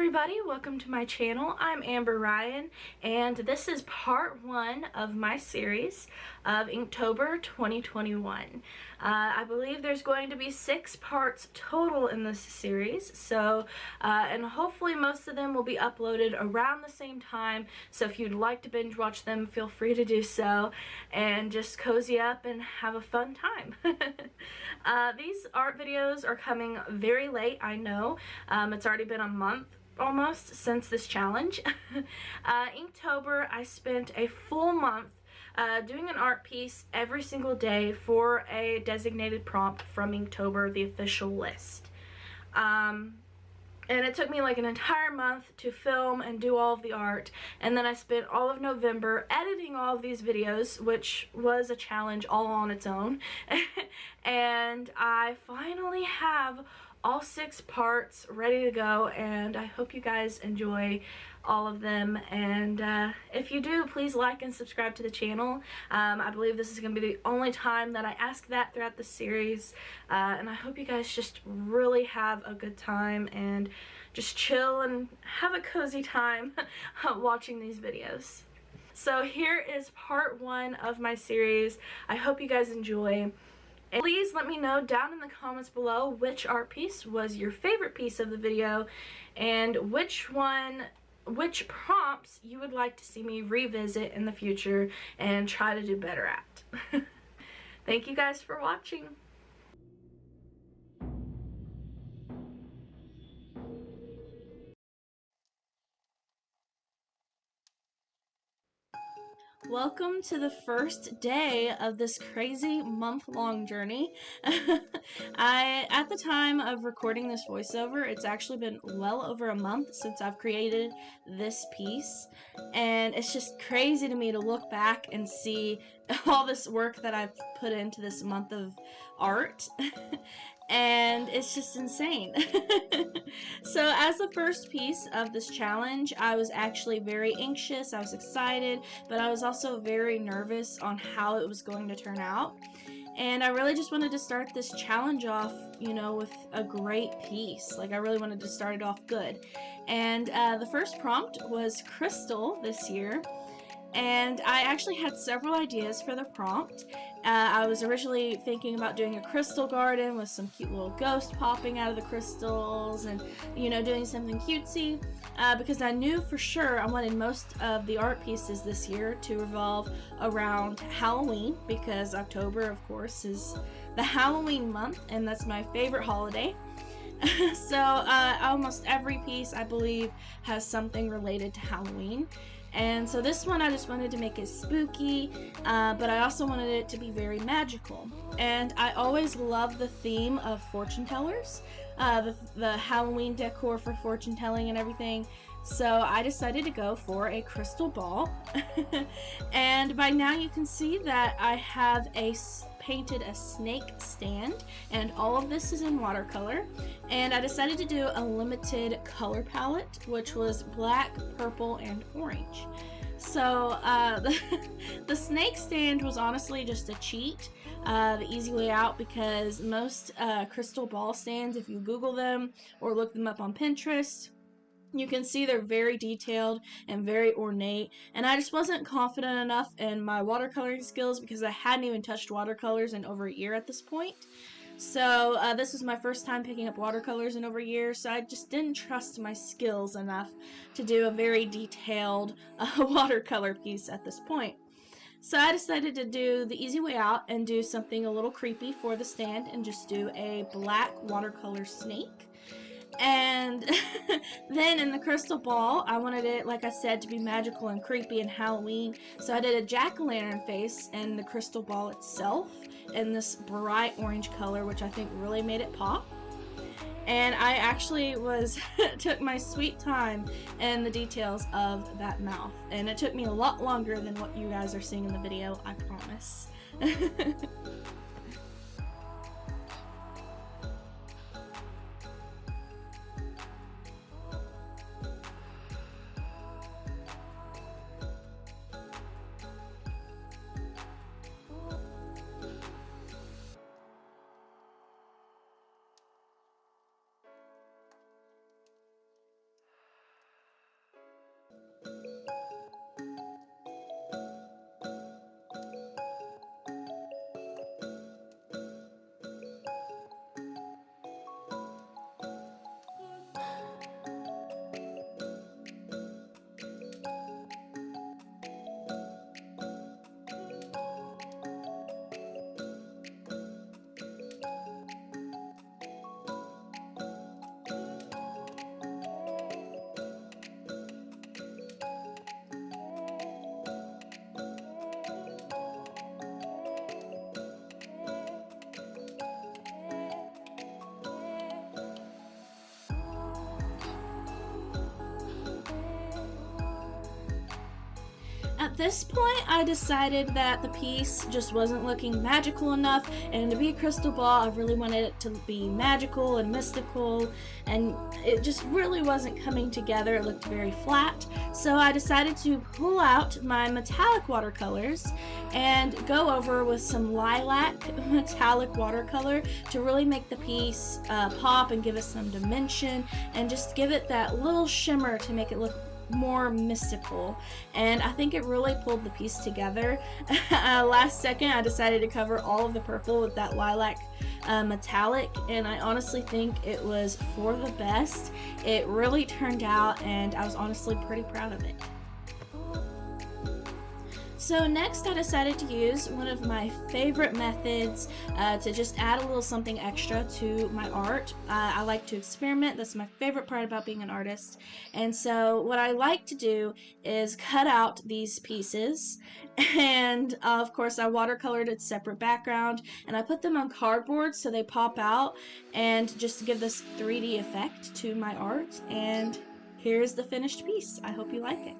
everybody, welcome to my channel. I'm Amber Ryan, and this is part 1 of my series of Inktober 2021. I believe there's going to be 6 parts total in this series, and hopefully most of them will be uploaded around the same time, so if you'd like to binge watch them, feel free to do so, and just cozy up and have a fun time. These art videos are coming very late, I know. It's already been a month almost since this challenge. Inktober, I spent a full month doing an art piece every single day for a designated prompt from Inktober, the official list. And it took me like an entire month to film and do all of the art, and then I spent all of November editing all of these videos, which was a challenge all on its own. And I finally have all 6 parts ready to go, and I hope you guys enjoy all of them. And if you do, please like and subscribe to the channel. I believe this is going to be the only time that I ask that throughout the series, and I hope you guys just really have a good time and just chill and have a cozy time watching these videos. So here is part 1 of my series. I hope you guys enjoy. And please let me know down in the comments below which art piece was your favorite piece of the video, and which prompts you would like to see me revisit in the future and try to do better at. Thank you guys for watching. Welcome to the first day of this crazy month-long journey. At the time of recording this voiceover, it's actually been well over a month since I've created this piece, and it's just crazy to me to look back and see all this work that I've put into this month of art. And it's just insane. So as the first piece of this challenge, I was actually very anxious, I was excited, but I was also very nervous on how it was going to turn out. And I really just wanted to start this challenge off, you know, with a great piece. Like, I really wanted to start it off good. And the first prompt was crystal this year. And I actually had several ideas for the prompt. I was originally thinking about doing a crystal garden with some cute little ghosts popping out of the crystals and, you know, doing something cutesy, because I knew for sure I wanted most of the art pieces this year to revolve around Halloween, because October, of course, is the Halloween month, and that's my favorite holiday. So almost every piece, I believe, has something related to Halloween. And so this one, I just wanted to make it spooky, but I also wanted it to be very magical. And I always love the theme of fortune tellers, the Halloween decor for fortune telling and everything. So I decided to go for a crystal ball. And by now you can see that I have painted a snake stand, and all of this is in watercolor. And I decided to do a limited color palette, which was black, purple, and orange. So the snake stand was honestly just a cheat, the easy way out, because most crystal ball stands, if you Google them or look them up on Pinterest, you can see they're very detailed and very ornate, and I just wasn't confident enough in my watercoloring skills because I hadn't even touched watercolors in over a year at this point. So this was my first time picking up watercolors in over a year, so I just didn't trust my skills enough to do a very detailed watercolor piece at this point. So I decided to do the easy way out and do something a little creepy for the stand and just do a black watercolor snake. And then in the crystal ball, I wanted it, like I said, to be magical and creepy and Halloween. So I did a jack-o'-lantern face in the crystal ball itself in this bright orange color, which I think really made it pop. And I actually took my sweet time in the details of that mouth. And it took me a lot longer than what you guys are seeing in the video, I promise. this point, I decided that the piece just wasn't looking magical enough, and to be a crystal ball, I really wanted it to be magical and mystical, and it just really wasn't coming together. It looked very flat, so I decided to pull out my metallic watercolors and go over with some lilac metallic watercolor to really make the piece pop and give it some dimension and just give it that little shimmer to make it look more mystical. And I think it really pulled the piece together. Last second I decided to cover all of the purple with that lilac metallic, and I honestly think it was for the best. It really turned out, and I was honestly pretty proud of it. So next I decided to use one of my favorite methods to just add a little something extra to my art. I like to experiment. That's my favorite part about being an artist. And so what I like to do is cut out these pieces, and of course I watercolored its separate background, and I put them on cardboard so they pop out and just to give this 3D effect to my art. And here's the finished piece. I hope you like it.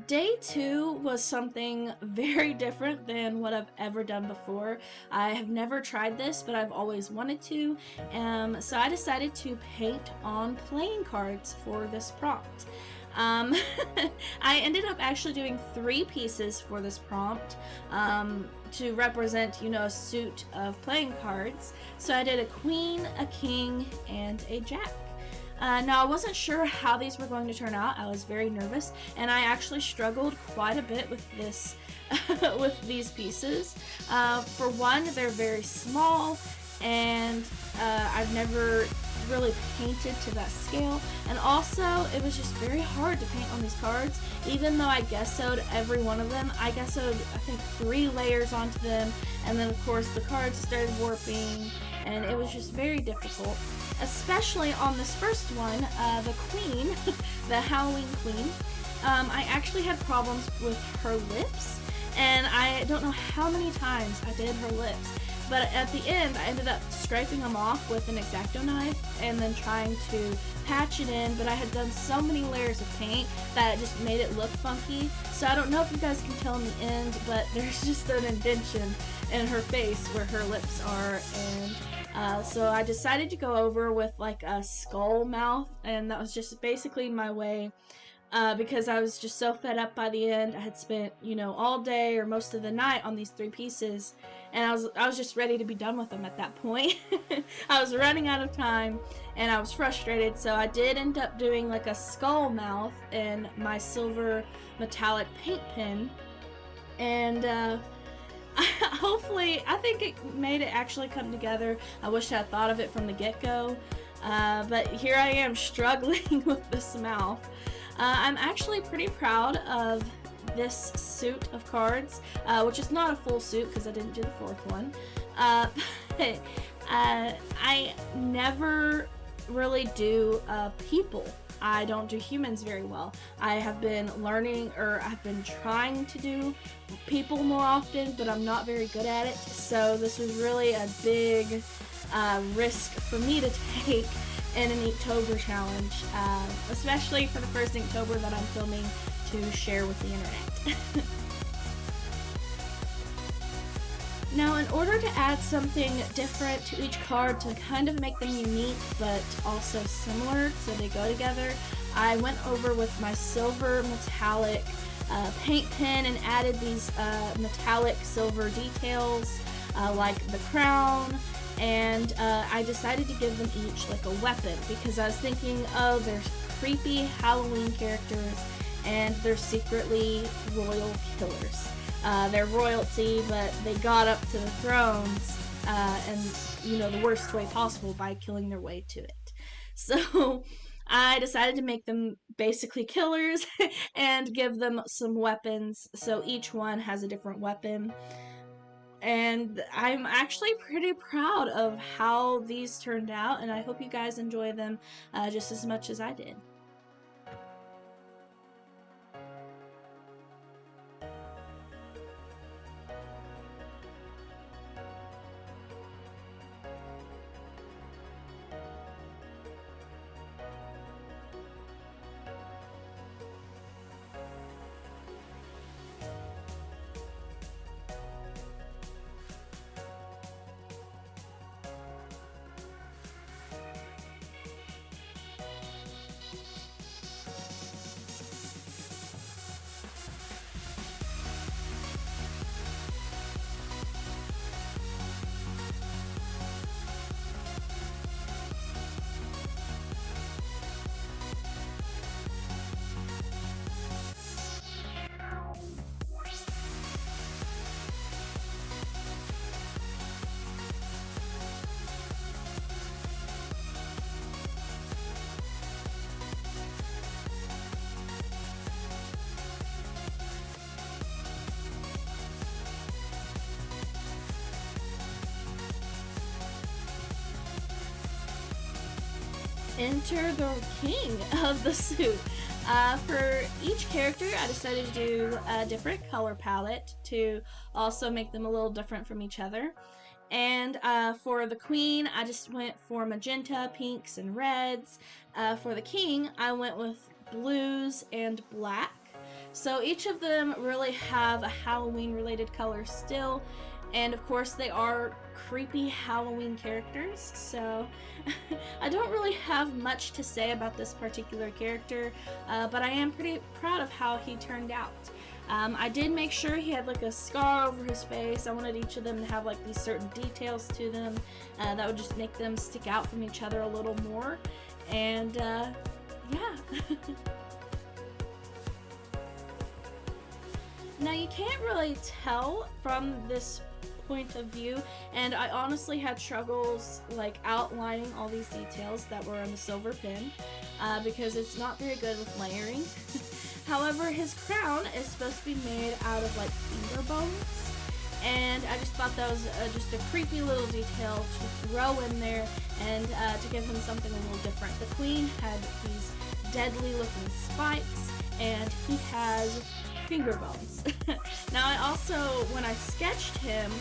Day 2 was something very different than what I've ever done before. I have never tried this, but I've always wanted to. So I decided to paint on playing cards for this prompt. Um, I ended up actually doing 3 pieces for this prompt to represent, a suit of playing cards. So I did a queen, a king, and a jack. Now, I wasn't sure how these were going to turn out. I was very nervous, and I actually struggled quite a bit with this, with these pieces. For one, they're very small, and I've never really painted to that scale, and also it was just very hard to paint on these cards. Even though I gessoed every one of them, I gessoed I think 3 layers onto them, and then of course the cards started warping, and it was just very difficult, especially on this first one, the queen, the Halloween queen. I actually had problems with her lips, and I don't know how many times I did her lips, but at the end I ended up striping them off with an X-Acto knife and then trying to patch it in, but I had done so many layers of paint that it just made it look funky. So I don't know if you guys can tell in the end, but there's just an indentation in her face where her lips are, and so I decided to go over with like a skull mouth, and that was just basically my way, because I was just so fed up by the end. I had spent, all day or most of the night on these 3 pieces, and I was just ready to be done with them at that point. I was running out of time, and I was frustrated, so I did end up doing like a skull mouth in my silver metallic paint pen, and hopefully, I think it made it actually come together. I wish I had thought of it from the get-go, but here I am struggling with this mouth. I'm actually pretty proud of this suit of cards, which is not a full suit because I didn't do the 4th one. But I never really do people. I don't do humans very well. I have been learning, or I've been trying to do people more often, but I'm not very good at it. So this was really a big risk for me to take in an Inktober challenge, especially for the first Inktober that I'm filming to share with the internet. Now, in order to add something different to each card to kind of make them unique but also similar so they go together, I went over with my silver metallic paint pen and added these metallic silver details like the crown, and I decided to give them each like a weapon because I was thinking, oh, they're creepy Halloween characters and they're secretly royal killers. They're royalty, but they got up to the thrones, and the worst way possible by killing their way to it. So I decided to make them basically killers and give them some weapons. So each one has a different weapon. And I'm actually pretty proud of how these turned out, and I hope you guys enjoy them just as much as I did. enter the king of the suit. For each character, I decided to do a different color palette to also make them a little different from each other. And for the queen, I just went for magenta, pinks, and reds. For the king, I went with blues and black. So each of them really have a Halloween related color still. And of course, they are creepy Halloween characters. So I don't really have much to say about this particular character, but I am pretty proud of how he turned out. I did make sure he had like a scar over his face. I wanted each of them to have like these certain details to them that would just make them stick out from each other a little more. And yeah. Now you can't really tell from this point of view, and I honestly had struggles like outlining all these details that were on the silver pin because it's not very good with layering. However, his crown is supposed to be made out of like finger bones, and I just thought that was just a creepy little detail to throw in there and to give him something a little different. The queen had these deadly looking spikes, and he has finger bones. Now I also, when I sketched him,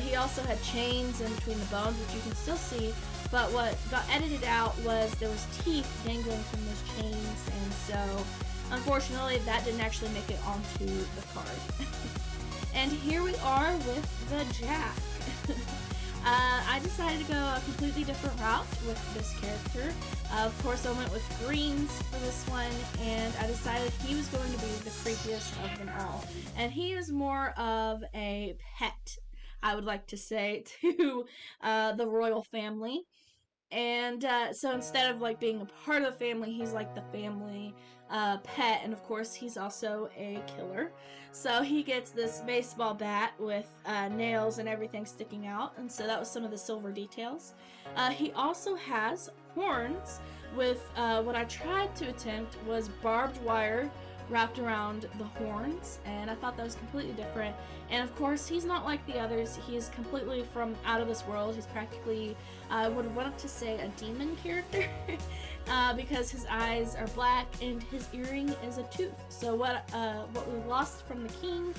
he also had chains in between the bones, which you can still see, but what got edited out was there was teeth dangling from those chains, and so unfortunately that didn't actually make it onto the card. And here we are with the Jack. I decided to go a completely different route with this character. Of course, I went with greens for this one, and I decided he was going to be the creepiest of them all. And he is more of a pet, I would like to say, to the royal family. And so instead of like being a part of the family, he's like the family pet, and of course he's also a killer. So he gets this baseball bat with nails and everything sticking out, and so that was some of the silver details. He also has horns with what I tried to attempt was barbed wire wrapped around the horns, and I thought that was completely different. And of course, he's not like the others. He's completely from out of this world. He's practically, I would want to say, a demon character because his eyes are black and his earring is a tooth. So what we lost from the king,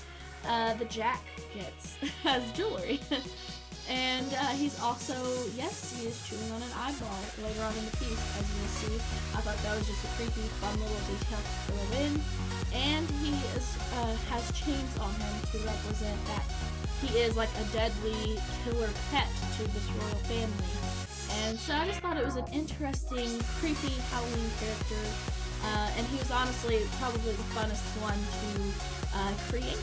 the Jack gets as jewelry. And he's also, yes, he is chewing on an eyeball later on in the piece, as you'll see. I thought that was just a creepy, fun little detail to throw in. And he has chains on him to represent that he is like a deadly killer pet to this royal family. And so I just thought it was an interesting, creepy Halloween character. And he was honestly probably the funnest one to create.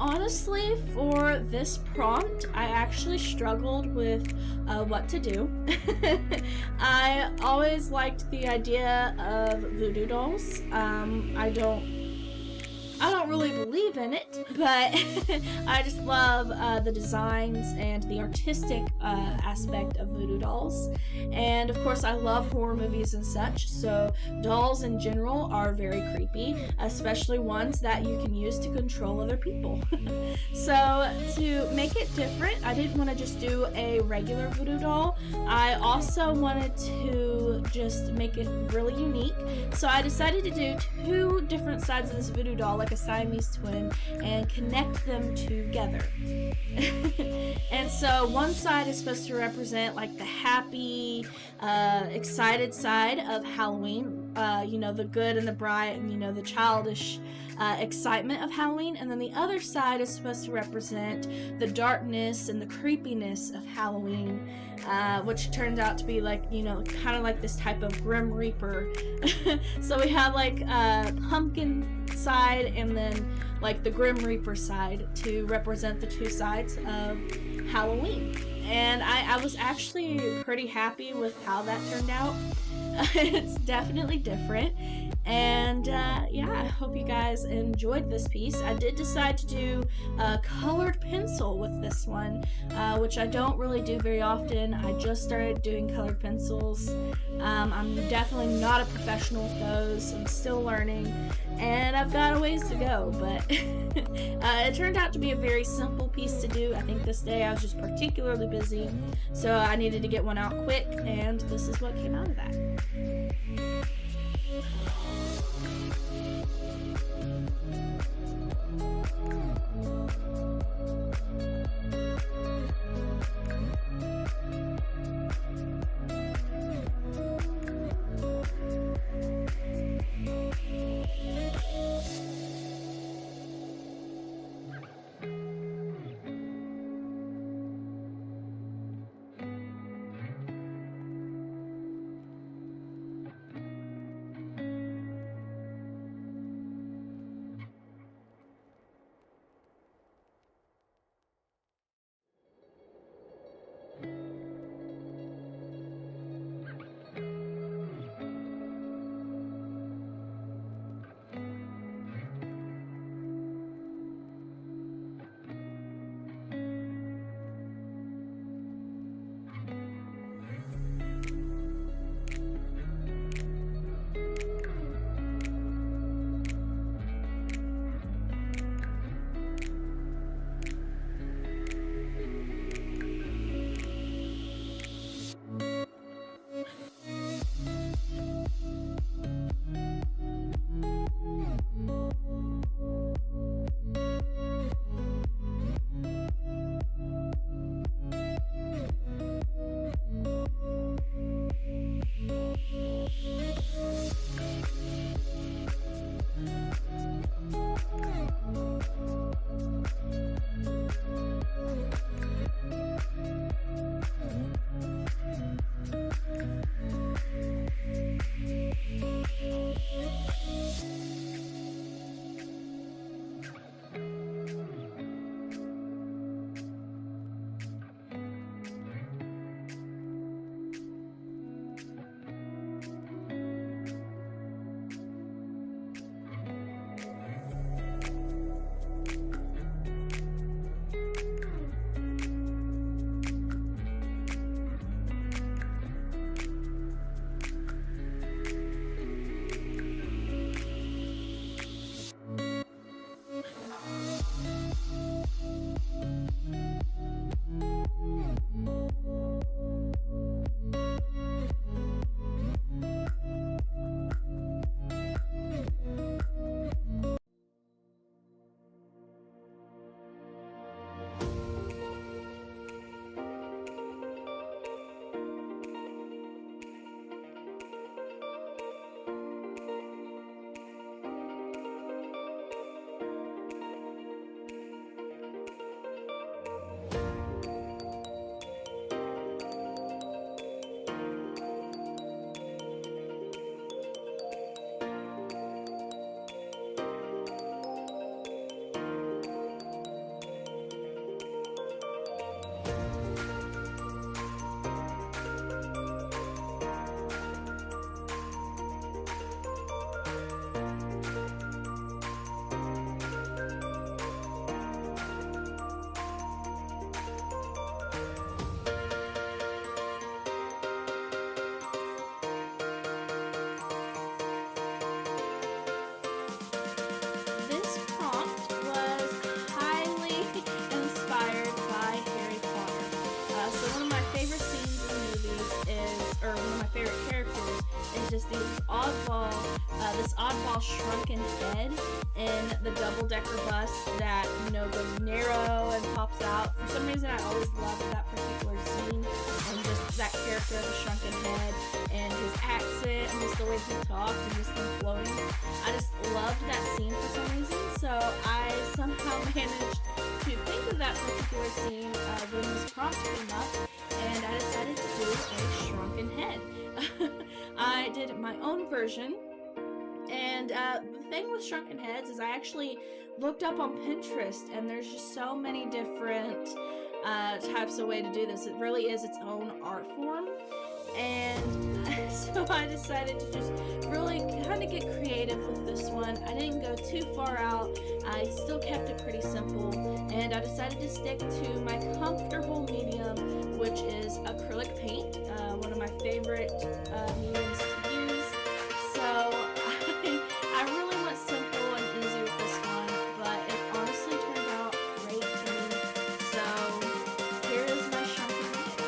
Honestly, for this prompt, I actually struggled with what to do. I always liked the idea of voodoo dolls. I don't really believe in it, but I just love the designs and the artistic aspect of voodoo dolls. And of course, I love horror movies and such, so dolls in general are very creepy, especially ones that you can use to control other people. So, to make it different, I didn't want to just do a regular voodoo doll. I also wanted to just make it really unique. So I decided to do two different sides of this voodoo doll, like a Siamese twin, and connect them together. And so one side is supposed to represent like the happy, excited side of Halloween, the good and the bright, and the childish excitement of Halloween. And then the other side is supposed to represent the darkness and the creepiness of Halloween, which turns out to be like, kind of like this type of Grim Reaper. So we have like pumpkin side and then like the Grim Reaper side to represent the two sides of Halloween. And I was actually pretty happy with how that turned out. It's definitely different. And yeah, I hope you guys enjoyed this piece. I did decide to do a colored pencil with this one, which I don't really do very often. I just started doing colored pencils. I'm definitely not a professional with those. I'm still learning, and I've got a ways to go, but it turned out to be a very simple piece to do. I think this day I was just particularly busy, so I needed to get one out quick, and this is what came out of that. this oddball shrunken head in the double-decker bus that, you know, goes narrow and pops out. For some reason, I always loved that particular scene and just that character of the shrunken head and his accent and just the way he talked and just him floating. I just loved that scene for some reason, so I somehow managed to think of that particular scene when this prompt came up, and I decided to do a shrunken head. I did my own version, and the thing with shrunken heads is I actually looked up on Pinterest, and there's just so many different types of way to do this. It really is its own art form, and so I decided to just really kind of get creative with this one. I didn't go too far out. I still kept it pretty simple, and I decided to stick to my comfortable medium, which is acrylic paint, one of my favorite mediums to use. So I really went simple and easy with this one, but it honestly turned out great for me. So here is my shrunken head.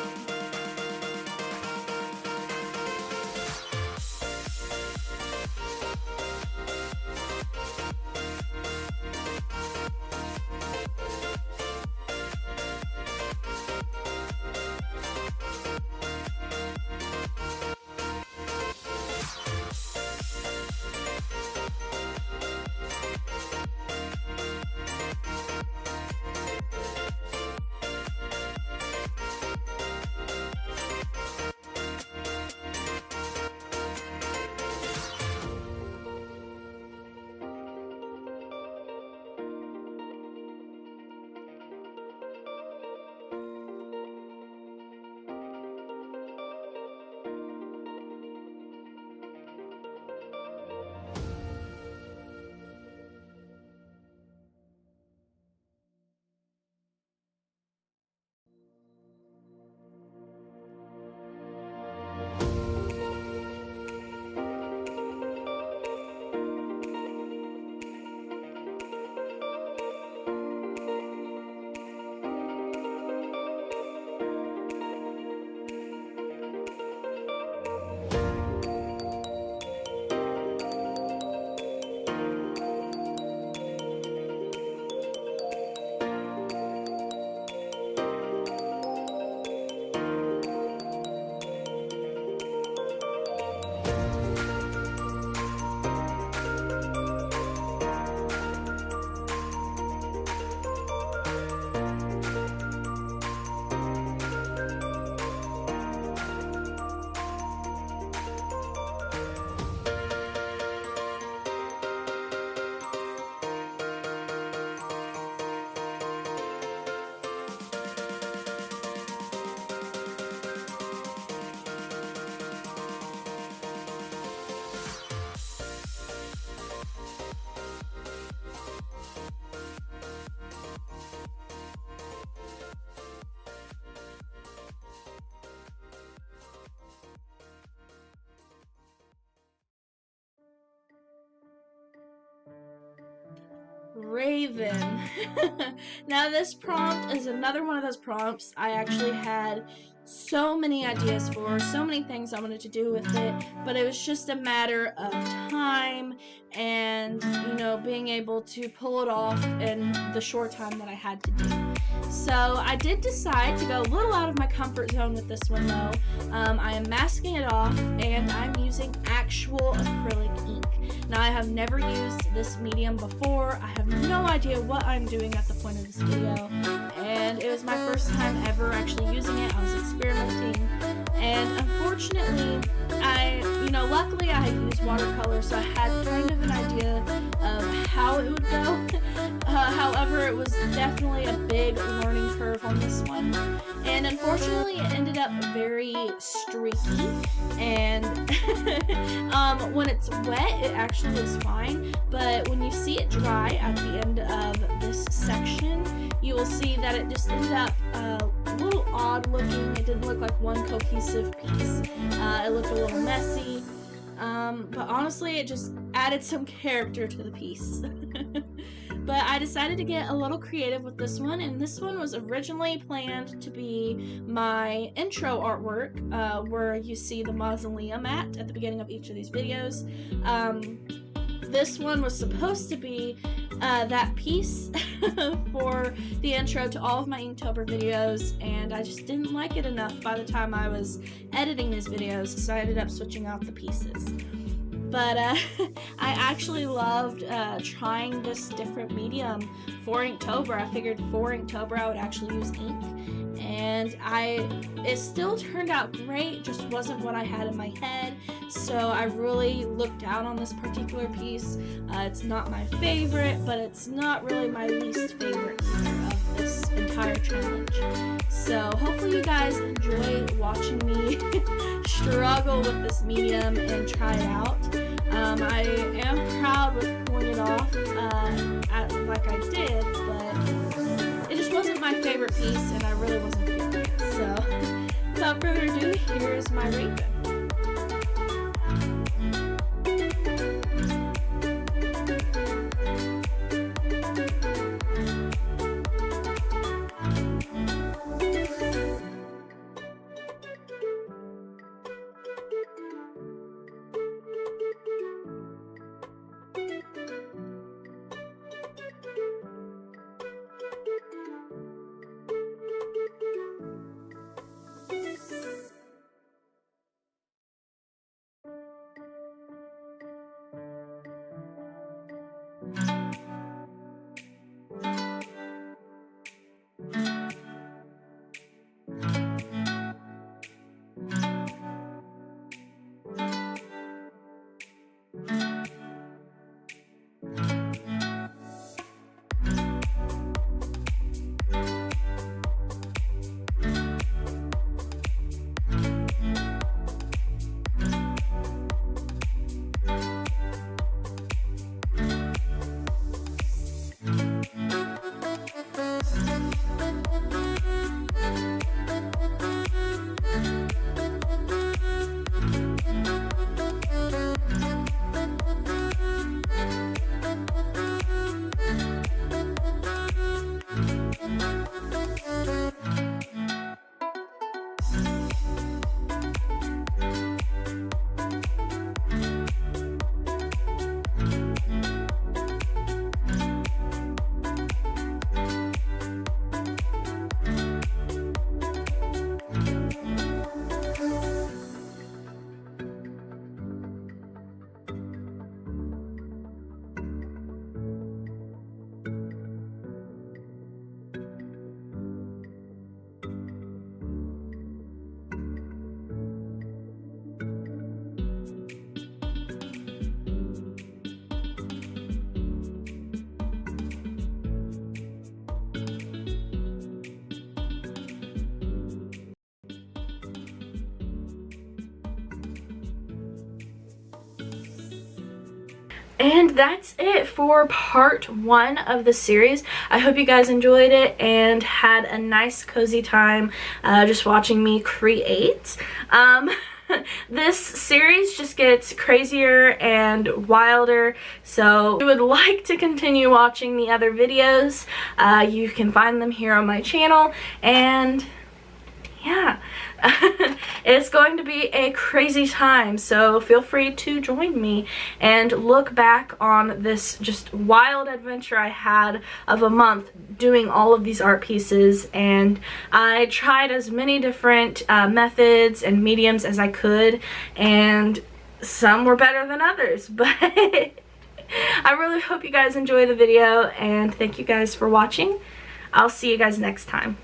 Raven. Now this prompt is another one of those prompts I actually had so many ideas for, so many things I wanted to do with it, but it was just a matter of time and, you know, being able to pull it off in the short time that I had to do. So I did decide to go a little out of my comfort zone with this one though. I am masking it off and I'm using actual acrylic ink. Now I have never used this medium before. I have no idea what I'm doing at the point of this video, and it was my first time ever actually using it. I was experimenting, and unfortunately luckily I had used watercolor, so I had kind of an idea of how it would go. However, it was definitely a big learning curve on this one, and unfortunately it ended up very streaky, and when it's wet it actually looks fine, but when you see it dry at the end of this section, you will see that it just ended up a little odd looking. It didn't look like one cohesive piece. It looked a little messy, but honestly it just added some character to the piece. But I decided to get a little creative with this one, and this one was originally planned to be my intro artwork, where you see the mausoleum at the beginning of each of these videos. this one was supposed to be that piece for the intro to all of my Inktober videos, and I just didn't like it enough by the time I was editing these videos, so I ended up switching out the pieces. But I actually loved trying this different medium for Inktober. I figured for Inktober I would actually use ink, and it still turned out great, just wasn't what I had in my head. So I really looked out on this particular piece. It's not my favorite, but it's not really my least favorite either of this entire challenge. So hopefully you guys enjoy watching me struggle with this medium and try it out. I am proud with pulling it off like I did, but it just wasn't my favorite piece, and I really wasn't feeling it. So without further ado, here's my raven. And that's it for part 1 of the series. I hope you guys enjoyed it and had a nice cozy time just watching me create. This series just gets crazier and wilder, so if you would like to continue watching the other videos, you can find them here on my channel. And yeah, it's going to be a crazy time, so feel free to join me and look back on this just wild adventure I had of a month doing all of these art pieces. And I tried as many different methods and mediums as I could, and some were better than others, but I really hope you guys enjoy the video, and thank you guys for watching. I'll see you guys next time.